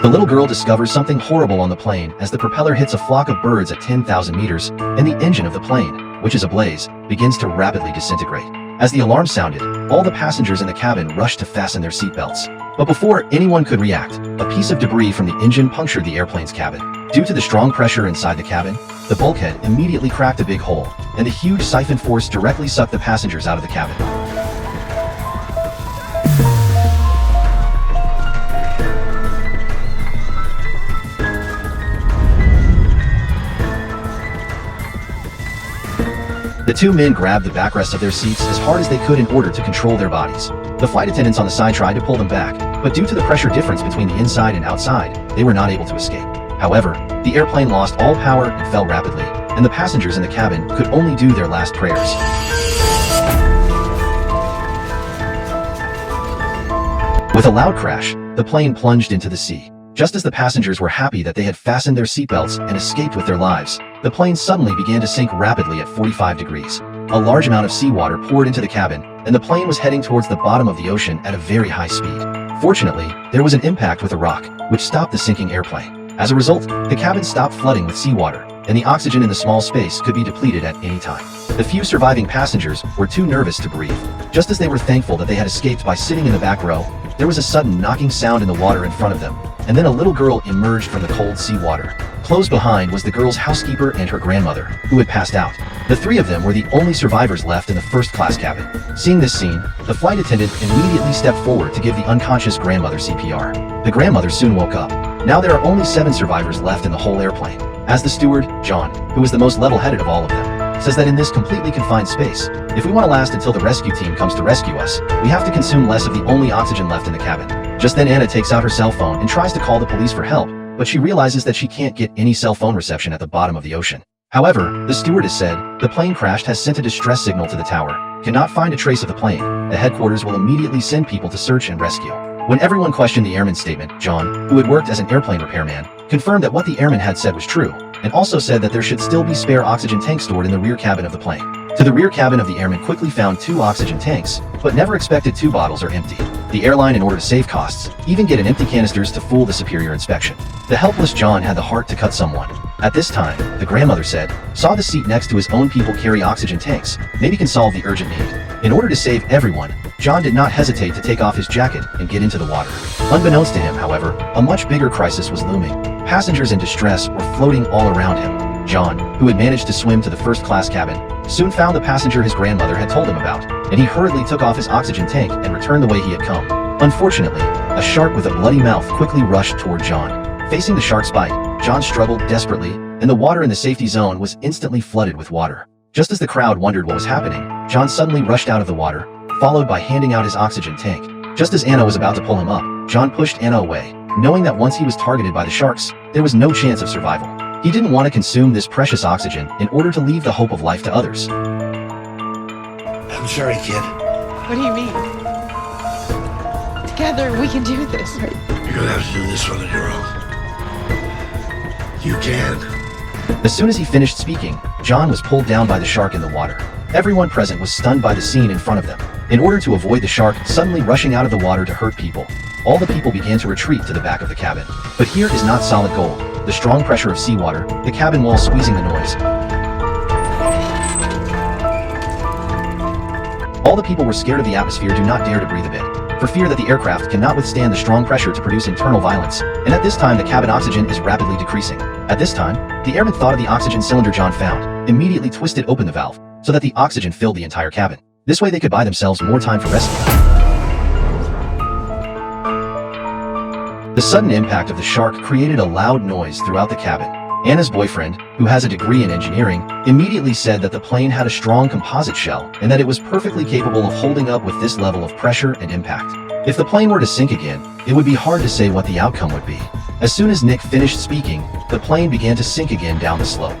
The little girl discovers something horrible on the plane as the propeller hits a flock of birds at 10,000 meters, and the engine of the plane, which is ablaze, begins to rapidly disintegrate. As the alarm sounded, all the passengers in the cabin rushed to fasten their seatbelts. But before anyone could react, a piece of debris from the engine punctured the airplane's cabin. Due to the strong pressure inside the cabin, the bulkhead immediately cracked a big hole, and the huge siphon force directly sucked the passengers out of the cabin. The two men grabbed the backrest of their seats as hard as they could in order to control their bodies. The flight attendants on the side tried to pull them back, but due to the pressure difference between the inside and outside, they were not able to escape. However, the airplane lost all power and fell rapidly, and the passengers in the cabin could only do their last prayers. With a loud crash, the plane plunged into the sea. Just as the passengers were happy that they had fastened their seatbelts and escaped with their lives, the plane suddenly began to sink rapidly at 45 degrees. A large amount of seawater poured into the cabin, and the plane was heading towards the bottom of the ocean at a very high speed. Fortunately, there was an impact with a rock, which stopped the sinking airplane. As a result, the cabin stopped flooding with seawater, and the oxygen in the small space could be depleted at any time. The few surviving passengers were too nervous to breathe. Just as they were thankful that they had escaped by sitting in the back row, there was a sudden knocking sound in the water in front of them, and then a little girl emerged from the cold seawater. Close behind was the girl's housekeeper and her grandmother, who had passed out. The three of them were the only survivors left in the first-class cabin. Seeing this scene, the flight attendant immediately stepped forward to give the unconscious grandmother CPR. The grandmother soon woke up. Now there are only 7 survivors left in the whole airplane. As the steward, John, who is the most level-headed of all of them, says that in this completely confined space, if we want to last until the rescue team comes to rescue us, we have to consume less of the only oxygen left in the cabin. Just then Anna takes out her cell phone and tries to call the police for help, but she realizes that she can't get any cell phone reception at the bottom of the ocean. However, the stewardess said, the plane crashed has sent a distress signal to the tower. Cannot find a trace of the plane. The headquarters will immediately send people to search and rescue. When everyone questioned the airman's statement, John, who had worked as an airplane repairman, confirmed that what the airman had said was true, and also said that there should still be spare oxygen tanks stored in the rear cabin of the plane. To the rear cabin of the airman quickly found 2 oxygen tanks, but never expected 2 bottles are empty. The airline, in order to save costs, even get an empty canisters to fool the superior inspection. The helpless John had the heart to cut someone. At this time, the grandmother said, saw the seat next to his own people carry oxygen tanks, maybe can solve the urgent need. In order to save everyone, John did not hesitate to take off his jacket and get into the water. Unbeknownst to him, however, a much bigger crisis was looming. Passengers in distress were floating all around him. John, who had managed to swim to the first-class cabin, soon found the passenger his grandmother had told him about, and he hurriedly took off his oxygen tank and returned the way he had come. Unfortunately, a shark with a bloody mouth quickly rushed toward John. Facing the shark's bite, John struggled desperately, and the water in the safety zone was instantly flooded with water. Just as the crowd wondered what was happening, John suddenly rushed out of the water, followed by handing out his oxygen tank. Just as Anna was about to pull him up, John pushed Anna away, knowing that once he was targeted by the sharks, there was no chance of survival. He didn't want to consume this precious oxygen in order to leave the hope of life to others. I'm sorry, kid. What do you mean? Together, we can do this, right? You're gonna have to do this one on your own. You can. As soon as he finished speaking, John was pulled down by the shark in the water. Everyone present was stunned by the scene in front of them. In order to avoid the shark suddenly rushing out of the water to hurt people, all the people began to retreat to the back of the cabin. But here is not solid gold. The strong pressure of seawater, the cabin wall squeezing the noise. All the people were scared of the atmosphere, do not dare to breathe a bit, for fear that the aircraft cannot withstand the strong pressure to produce internal violence, and at this time the cabin oxygen is rapidly decreasing. At this time, the airman thought of the oxygen cylinder John found, immediately twisted open the valve, so that the oxygen filled the entire cabin. This way they could buy themselves more time for rescue. The sudden impact of the shark created a loud noise throughout the cabin. Anna's boyfriend, who has a degree in engineering, immediately said that the plane had a strong composite shell and that it was perfectly capable of holding up with this level of pressure and impact. If the plane were to sink again, it would be hard to say what the outcome would be. As soon as Nick finished speaking, the plane began to sink again down the slope.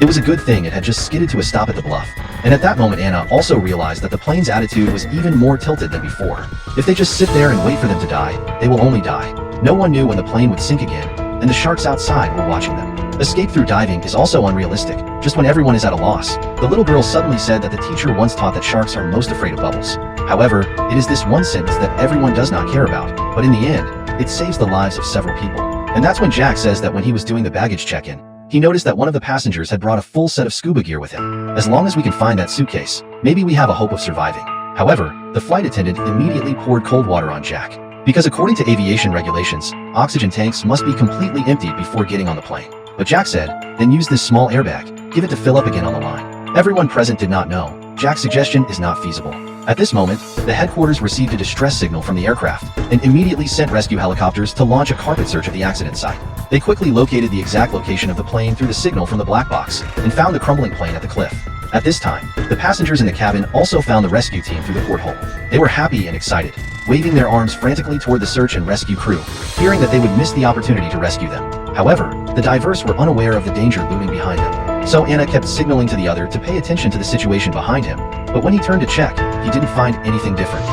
It was a good thing it had just skidded to a stop at the bluff, and at that moment Anna also realized that the plane's attitude was even more tilted than before. If they just sit there and wait for them to die, they will only die. No one knew when the plane would sink again, and the sharks outside were watching them. Escape through diving is also unrealistic. Just when everyone is at a loss, the little girl suddenly said that the teacher once taught that sharks are most afraid of bubbles. However, it is this one sentence that everyone does not care about, but in the end, it saves the lives of several people. And that's when Jack says that when he was doing the baggage check-in, he noticed that one of the passengers had brought a full set of scuba gear with him. As long as we can find that suitcase, maybe we have a hope of surviving. However, the flight attendant immediately poured cold water on Jack. Because according to aviation regulations, oxygen tanks must be completely emptied before getting on the plane. But Jack said, then use this small airbag, give it to fill up again on the line. Everyone present did not know. Jack's suggestion is not feasible. At this moment, the headquarters received a distress signal from the aircraft and immediately sent rescue helicopters to launch a carpet search of the accident site. They quickly located the exact location of the plane through the signal from the black box and found the crumbling plane at the cliff. At this time, the passengers in the cabin also found the rescue team through the porthole. They were happy and excited, waving their arms frantically toward the search and rescue crew, fearing that they would miss the opportunity to rescue them. However, the divers were unaware of the danger looming behind them. So Anna kept signaling to the other to pay attention to the situation behind him, but when he turned to check, he didn't find anything different.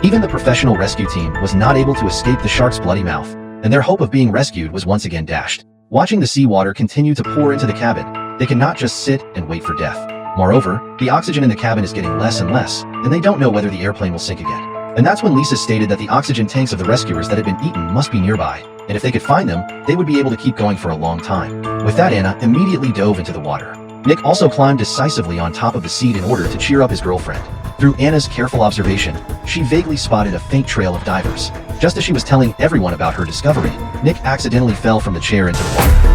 Even the professional rescue team was not able to escape the shark's bloody mouth, and their hope of being rescued was once again dashed. Watching the seawater continue to pour into the cabin, they cannot just sit and wait for death. Moreover, the oxygen in the cabin is getting less and less, and they don't know whether the airplane will sink again. And that's when Lisa stated that the oxygen tanks of the rescuers that had been eaten must be nearby, and if they could find them, they would be able to keep going for a long time. With that, Anna immediately dove into the water. Nick also climbed decisively on top of the seat in order to cheer up his girlfriend. Through Anna's careful observation, she vaguely spotted a faint trail of divers. Just as she was telling everyone about her discovery, Nick accidentally fell from the chair into the water.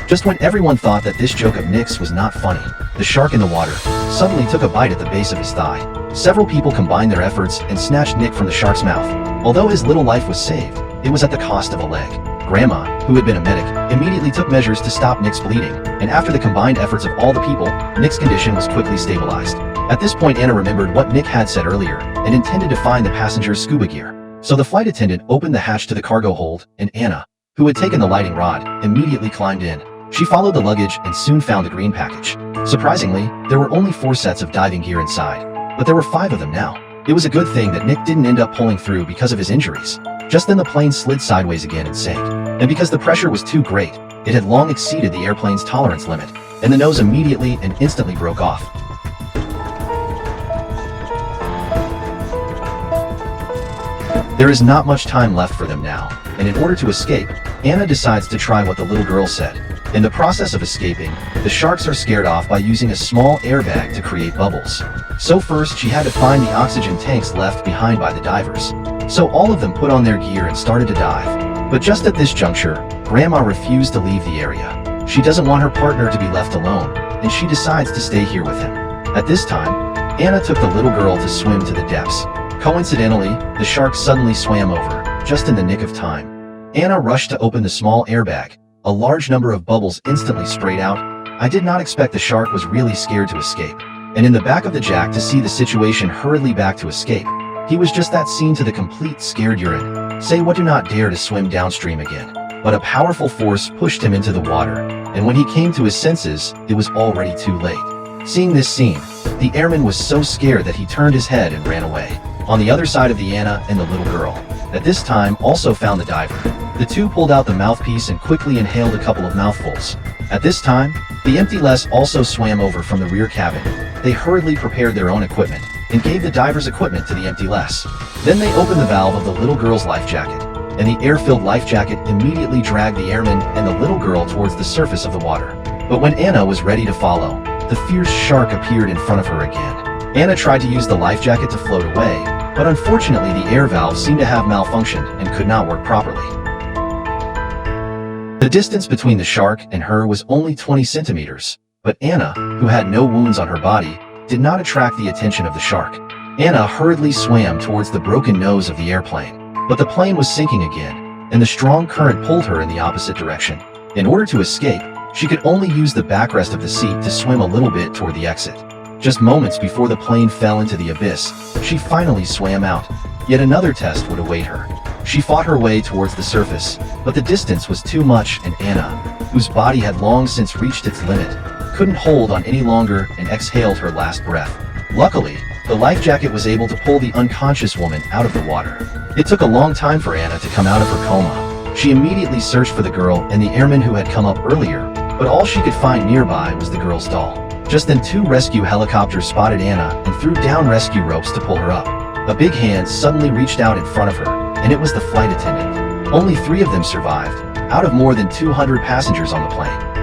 Just when everyone thought that this joke of Nick's was not funny, the shark in the water suddenly took a bite at the base of his thigh. Several people combined their efforts and snatched Nick from the shark's mouth. Although his little life was saved, it was at the cost of a leg. Grandma, who had been a medic, immediately took measures to stop Nick's bleeding, and after the combined efforts of all the people, Nick's condition was quickly stabilized. At this point, Anna remembered what Nick had said earlier and intended to find the passenger's scuba gear. So the flight attendant opened the hatch to the cargo hold, and Anna, who had taken the lighting rod, immediately climbed in. She followed the luggage and soon found the green package. Surprisingly, there were only 4 sets of diving gear inside, but there were 5 of them now. It was a good thing that Nick didn't end up pulling through because of his injuries. Just then the plane slid sideways again and sank. And because the pressure was too great, it had long exceeded the airplane's tolerance limit, and the nose immediately and instantly broke off. There is not much time left for them now, and in order to escape, Anna decides to try what the little girl said. In the process of escaping, the sharks are scared off by using a small airbag to create bubbles. So first, she had to find the oxygen tanks left behind by the divers. So all of them put on their gear and started to dive. But just at this juncture, Grandma refused to leave the area. She doesn't want her partner to be left alone, and she decides to stay here with him. At this time, Anna took the little girl to swim to the depths. Coincidentally, the shark suddenly swam over, just in the nick of time. Anna rushed to open the small airbag. A large number of bubbles instantly sprayed out. I did not expect the shark was really scared to escape. And in the back of the Jack to see the situation hurriedly back to escape. He was just that scene to the complete scared urine. Say what do not dare to swim downstream again. But a powerful force pushed him into the water, and when he came to his senses, it was already too late. Seeing this scene, the airman was so scared that he turned his head and ran away. On the other side of the Anna and the little girl, at this time also found the diver. The two pulled out the mouthpiece and quickly inhaled a couple of mouthfuls. At this time, the empty Les also swam over from the rear cabin. They hurriedly prepared their own equipment and gave the diver's equipment to the empty Les. Then they opened the valve of the little girl's life jacket, and the air-filled life jacket immediately dragged the airman and the little girl towards the surface of the water. But when Anna was ready to follow, the fierce shark appeared in front of her again. Anna tried to use the life jacket to float away, but unfortunately the air valve seemed to have malfunctioned and could not work properly. The distance between the shark and her was only 20 centimeters, but Anna, who had no wounds on her body, did not attract the attention of the shark. Anna hurriedly swam towards the broken nose of the airplane, but the plane was sinking again, and the strong current pulled her in the opposite direction. In order to escape, she could only use the backrest of the seat to swim a little bit toward the exit. Just moments before the plane fell into the abyss, she finally swam out. Yet another test would await her. She fought her way towards the surface, but the distance was too much, and Anna, whose body had long since reached its limit, couldn't hold on any longer and exhaled her last breath. Luckily, the life jacket was able to pull the unconscious woman out of the water. It took a long time for Anna to come out of her coma. She immediately searched for the girl and the airman who had come up earlier, but all she could find nearby was the girl's doll. Just then 2 rescue helicopters spotted Anna and threw down rescue ropes to pull her up. A big hand suddenly reached out in front of her, and it was the flight attendant. Only 3 of them survived, out of more than 200 passengers on the plane.